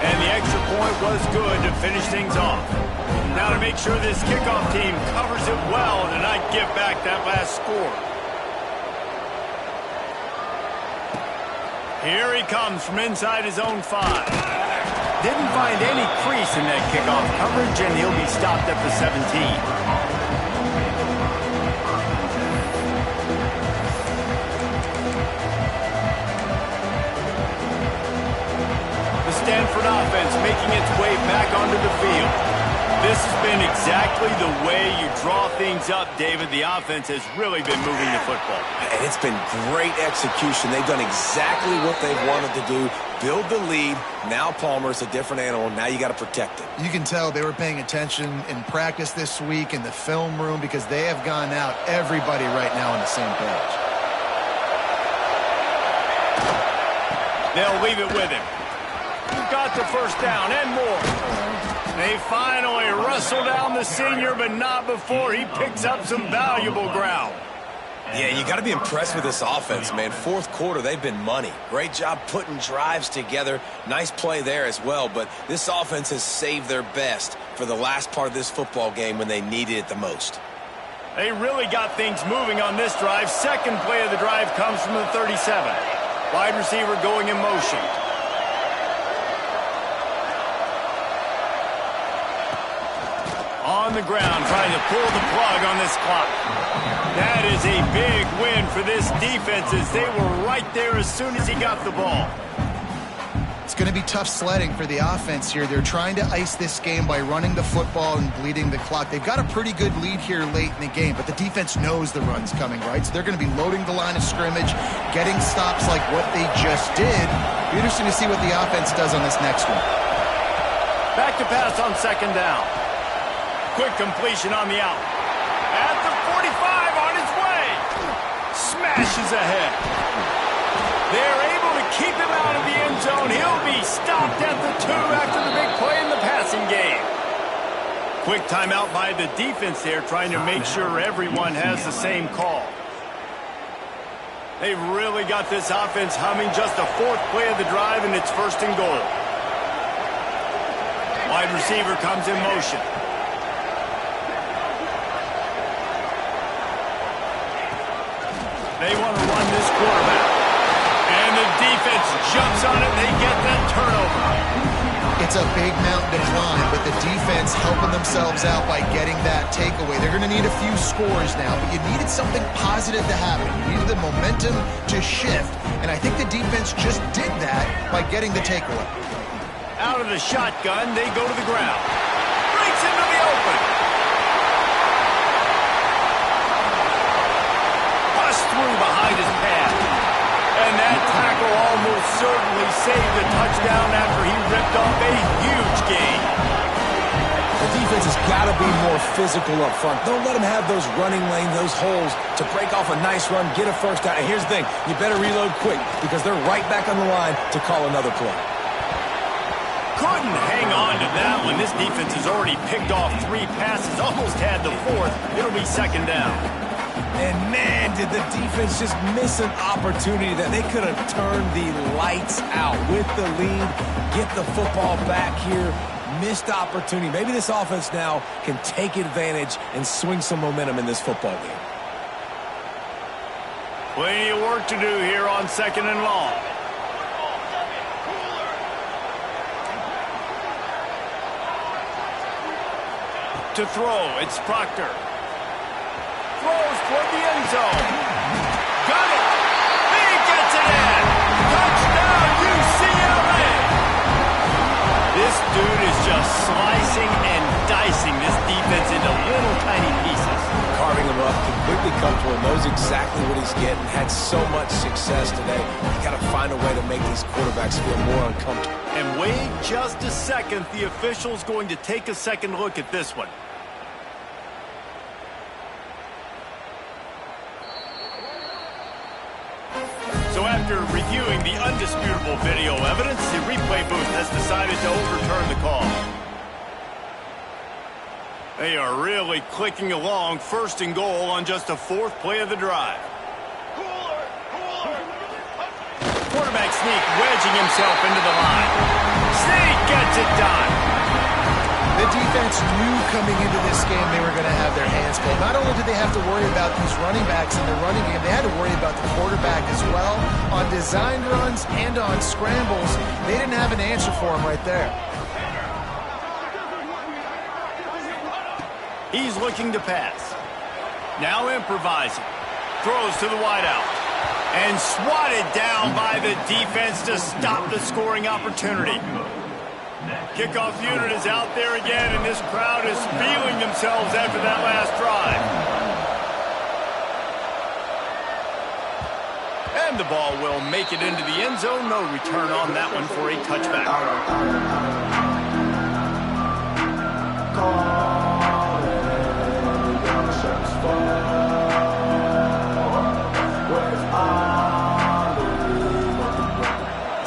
And the extra point was good to finish things off. Now to make sure this kickoff team covers it well and not give back that last score. Here he comes from inside his own 5. Didn't find any crease in that kickoff coverage, and he'll be stopped at the 17. The Stanford offense making its way back onto the field. This has been exactly the way you draw things up, David. The offense has really been moving the football. And it's been great execution. They've done exactly what they've wanted to do. Build the lead. Now Palmer's a different animal. Now you got to protect it. You can tell they were paying attention in practice this week in the film room because they have gone out everybody right now on the same page. They'll leave it with him. He's got the first down and more. They finally wrestle down the senior, but not before he picks up some valuable ground. Yeah, you got to be impressed with this offense, man. Fourth quarter, they've been money. Great job putting drives together. Nice play there as well, but this offense has saved their best for the last part of this football game when they needed it the most. They really got things moving on this drive. Second play of the drive comes from the 37. Wide receiver going in motion. On the ground, trying to pull the plug on this clock. That is a big win for this defense as they were right there as soon as he got the ball. It's going to be tough sledding for the offense here. They're trying to ice this game by running the football and bleeding the clock. They've got a pretty good lead here late in the game, but the defense knows the run's coming, right? So they're going to be loading the line of scrimmage, getting stops like what they just did. Be interesting to see what the offense does on this next one. Back to pass on second down. Quick completion on the out. At the 45 on his way. Smashes ahead. They're able to keep him out of the end zone. He'll be stopped at the 2 after the big play in the passing game. Quick timeout by the defense there, trying to make sure everyone has the same call. They've really got this offense humming. Just the 4th play of the drive, and it's 1st and goal. Wide receiver comes in motion. They want to run this quarterback. And the defense jumps on it. They get that turnover. It's a big mountain to climb, but the defense helping themselves out by getting that takeaway. They're going to need a few scores now, but you needed something positive to happen. You needed the momentum to shift, and I think the defense just did that by getting the takeaway. Out of the shotgun, they go to the ground. Breaks into the open. Through behind his pad. And that tackle almost certainly saved the touchdown after he ripped off a huge gain. The defense has got to be more physical up front. Don't let them have those running lanes, those holes to break off a nice run, get a first down. And here's the thing, you better reload quick because they're right back on the line to call another play. Couldn't hang on to that one. This defense has already picked off 3 passes, almost had the 4th. It'll be second down. And man, did the defense just miss an opportunity that they could have turned the lights out with the lead, get the football back here. Missed opportunity. Maybe this offense now can take advantage and swing some momentum in this football game. Plenty of work to do here on second and long. To throw, it's Proctor. Throws toward the end zone. Got it. He gets it in. Touchdown, UCLA. This dude is just slicing and dicing this defense into little tiny pieces. Carving him up, completely comfortable, knows exactly what he's getting, had so much success today. You got to find a way to make these quarterbacks feel more uncomfortable. And wait just a second. The official's going to take a second look at this one. So after reviewing the undisputable video evidence, the replay booth has decided to overturn the call. They are really clicking along, first and goal on just the 4th play of the drive. Quarterback sneak wedging himself into the line. Sneak gets it done. The defense knew coming into this game they were going to have their hands full. Not only did they have to worry about these running backs in the running game, they had to worry about the quarterback as well. On designed runs and on scrambles, they didn't have an answer for him right there. He's looking to pass. Now improvising. Throws to the wideout. And swatted down by the defense to stop the scoring opportunity. Kickoff unit is out there again, and this crowd is feeling themselves after that last drive. And the ball will make it into the end zone. No return on that one for a touchback.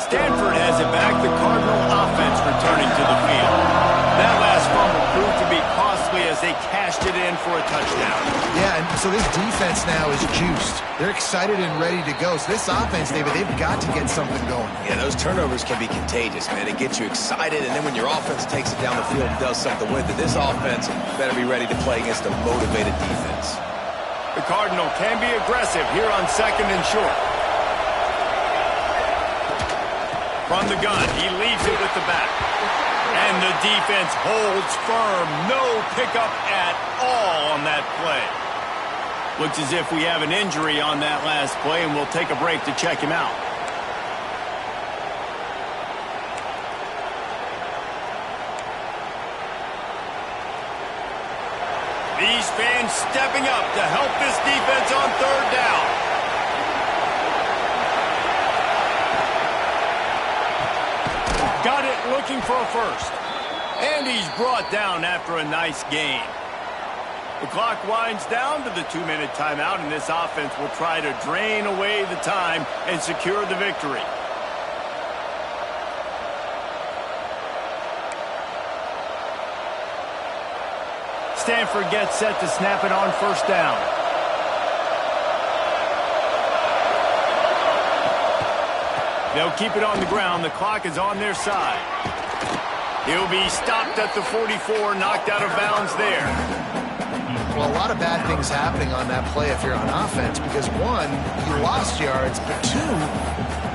Stanford has it back. The Cardinal offense returning to the field. That last fumble proved to be costly as they cashed it in for a touchdown. Yeah, and so this defense now is juiced. They're excited and ready to go. So this offense, David, they've got to get something going. Yeah, those turnovers can be contagious, man. It gets you excited, and then when your offense takes it down the field and does something with it, this offense better be ready to play against a motivated defense. The Cardinal can be aggressive here on second and short. From the gun, he leaves it with the back. And the defense holds firm. No pickup at all on that play. Looks as if we have an injury on that last play, and we'll take a break to check him out. These fans stepping up to help this defense on third down. Got it looking for a first. And he's brought down after a nice gain. The clock winds down to the 2-minute timeout, and this offense will try to drain away the time and secure the victory. Stanford gets set to snap it on first down. They'll keep it on the ground. The clock is on their side. He'll be stopped at the 44, knocked out of bounds there. Well, a lot of bad things happening on that play if you're on offense because, one, you lost yards, but two,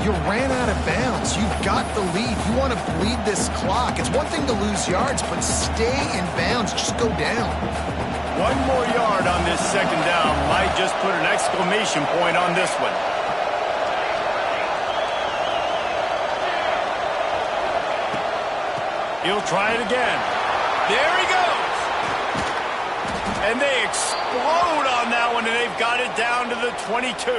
you ran out of bounds. You've got the lead. You want to bleed this clock. It's one thing to lose yards, but stay in bounds. Just go down. One more yard on this second down might just put an exclamation point on this one. He'll try it again. There he goes. And they explode on that one, and they've got it down to the 22.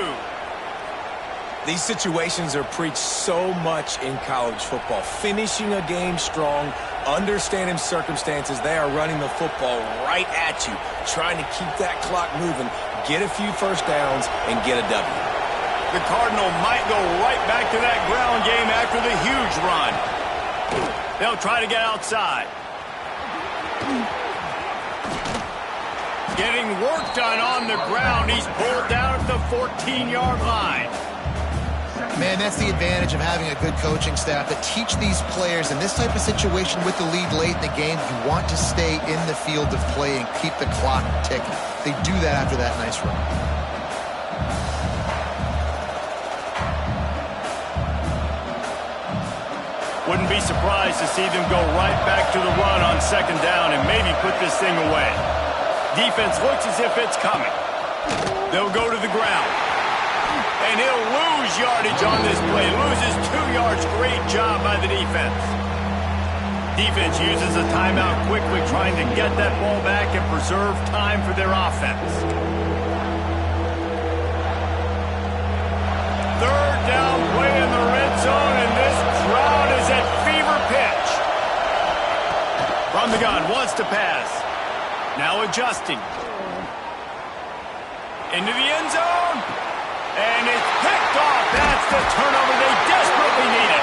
These situations are preached so much in college football. Finishing a game strong, understanding circumstances. They are running the football right at you, trying to keep that clock moving, get a few first downs, and get a W. The Cardinal might go right back to that ground game after the huge run. They'll try to get outside. Getting work done on the ground. He's pulled down at the 14-yard line. Man, that's the advantage of having a good coaching staff that teach these players in this type of situation with the lead late in the game. You want to stay in the field of play and keep the clock ticking. They do that after that nice run. Wouldn't be surprised to see them go right back to the run on second down and maybe put this thing away. Defense looks as if it's coming. They'll go to the ground. And he'll lose yardage on this play. Loses 2 yards. Great job by the defense. Defense uses a timeout quickly, trying to get that ball back and preserve time for their offense. Third down play in the red zone, and this crowd is at fever pitch. From the gun, wants to pass. Now adjusting. Into the end zone. And it's picked off. That's the turnover they desperately needed.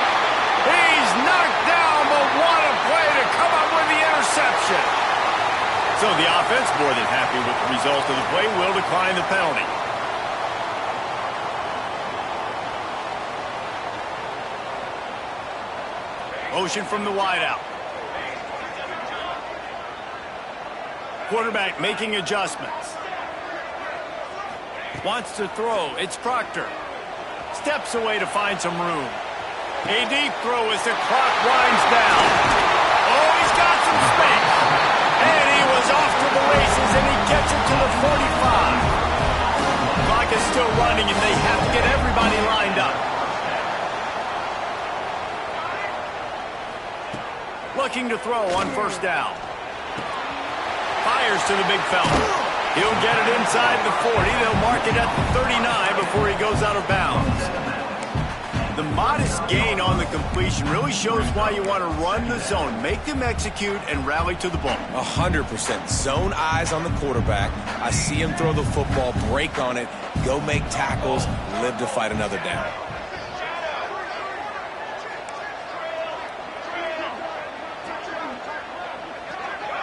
He's knocked down, but what a play to come up with the interception. So the offense, more than happy with the result of the play, will decline the penalty. Motion from the wideout. Quarterback making adjustments. Wants to throw. It's Proctor. Steps away to find some room. A deep throw as the clock winds down. Oh, he's got some space. And he was off to the races, and he gets it to the 45. Clock is still running, and they have to get everybody lined up. Looking to throw on first down. Fires to the big fella. He'll get it inside the 40. They'll mark it at the 39 before he goes out of bounds. The modest gain on the completion really shows why you want to run the zone. Make them execute and rally to the ball. 100%. Zone eyes on the quarterback. I see him throw the football, break on it, go make tackles, live to fight another down.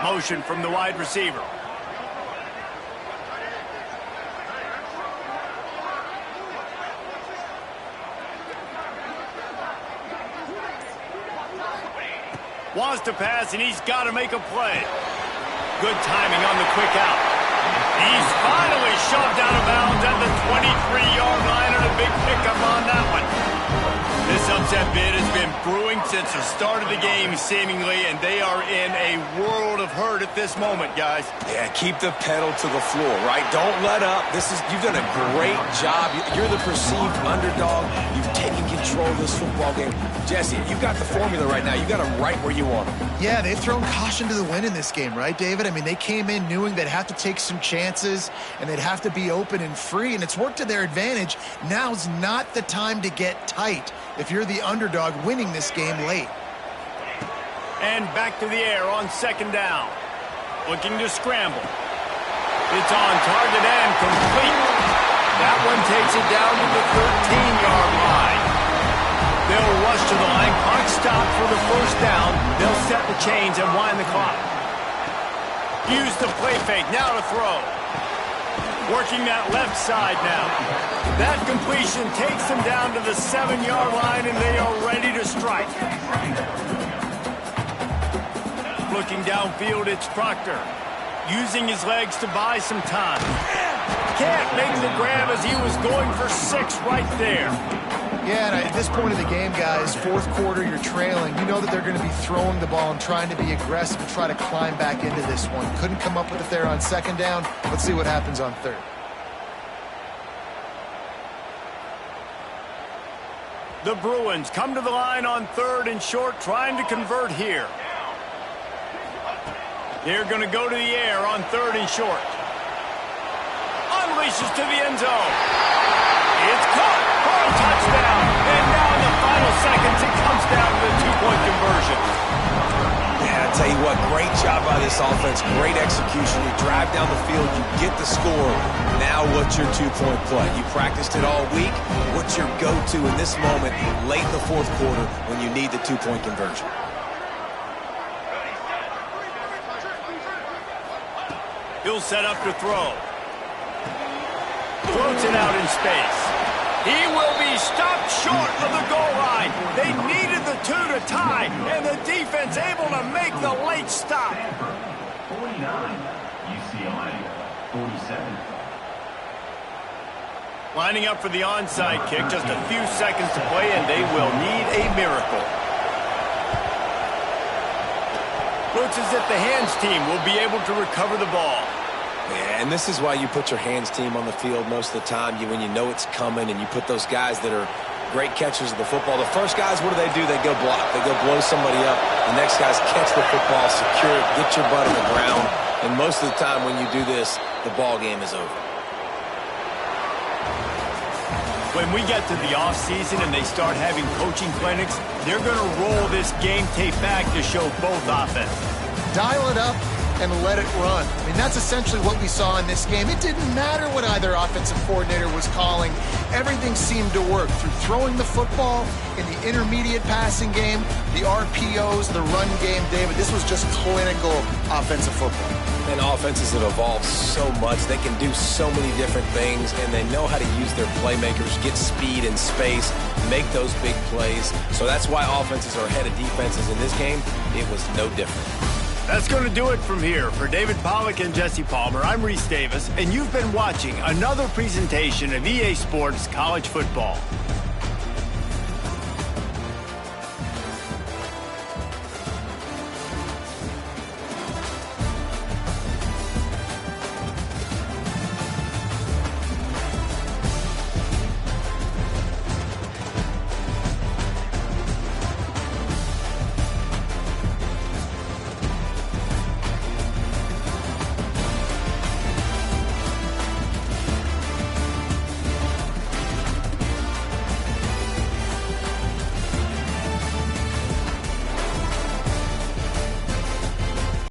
Motion from the wide receiver. Wants to pass, and he's got to make a play. Good timing on the quick out. He's finally shoved out of bounds at the 23-yard line, and a big pickup on that one. This upset bid has been brewing since the start of the game, seemingly, and they are in a world of hurt at this moment, guys. Yeah, keep the pedal to the floor, right? Don't let up. You've done a great job. You're the perceived underdog. You've taken control of this football game. Jesse, you've got the formula right now. You got them right where you want them. Yeah, they've thrown caution to the wind in this game, right, David? I mean, they came in knowing they'd have to take some chances, and they'd have to be open and free, and it's worked to their advantage. Now's not the time to get tight if you're the underdog winning this game late. And back to the air on second down. Looking to scramble. It's on target and complete. That one takes it down to the 13-yard line. They'll rush to the line. Clock stopped for the first down. They'll set the chains and wind the clock. Use the play fake. Now to throw. Working that left side now. That completion takes them down to the 7-yard line, and they are ready to strike. Looking downfield, it's Proctor. Using his legs to buy some time. Can't make the grab as he was going for 6 right there. Yeah, and at this point of the game, guys, fourth quarter, you're trailing. You know that they're going to be throwing the ball and trying to be aggressive and try to climb back into this one. Couldn't come up with it there on second down. Let's see what happens on third. The Bruins come to the line on third and short, trying to convert here. They're going to go to the air on third and short. Unleashes to the end zone. It's caught for a touchdown. And now in the final seconds, it comes down to the two-point conversion. Yeah, I tell you what, great job by this offense. Great execution. You drive down the field, you get the score. Now what's your two-point play? You practiced it all week. What's your go-to in this moment late in the fourth quarter when you need the two-point conversion? He'll set up to throw. Floats it out in space. He will be stopped short of the goal line. They needed the two to tie, and the defense able to make the late stop. 49, UCLA, 47. Lining up for the onside kick. Just a few seconds to play, and they will need a miracle. Looks as if the hands team will be able to recover the ball. Yeah, and this is why you put your hands team on the field most of the time. When you know it's coming, and you put those guys that are great catchers of the football. The first guys, what do? They go block. They go blow somebody up. The next guys catch the football, secure it, get your butt on the ground. And most of the time when you do this, the ball game is over. When we get to the offseason and they start having coaching clinics, they're going to roll this game tape back to show both offenses. Dial it up and let it run. I mean, that's essentially what we saw in this game. It didn't matter what either offensive coordinator was calling. Everything seemed to work through throwing the football in the intermediate passing game, the RPOs, the run game. David, this was just clinical offensive football. And offenses have evolved so much. They can do so many different things, and they know how to use their playmakers, get speed and space, make those big plays. So that's why offenses are ahead of defenses in this game. It was no different. That's going to do it from here. For David Pollack and Jesse Palmer, I'm Reese Davis, and you've been watching another presentation of EA Sports College Football.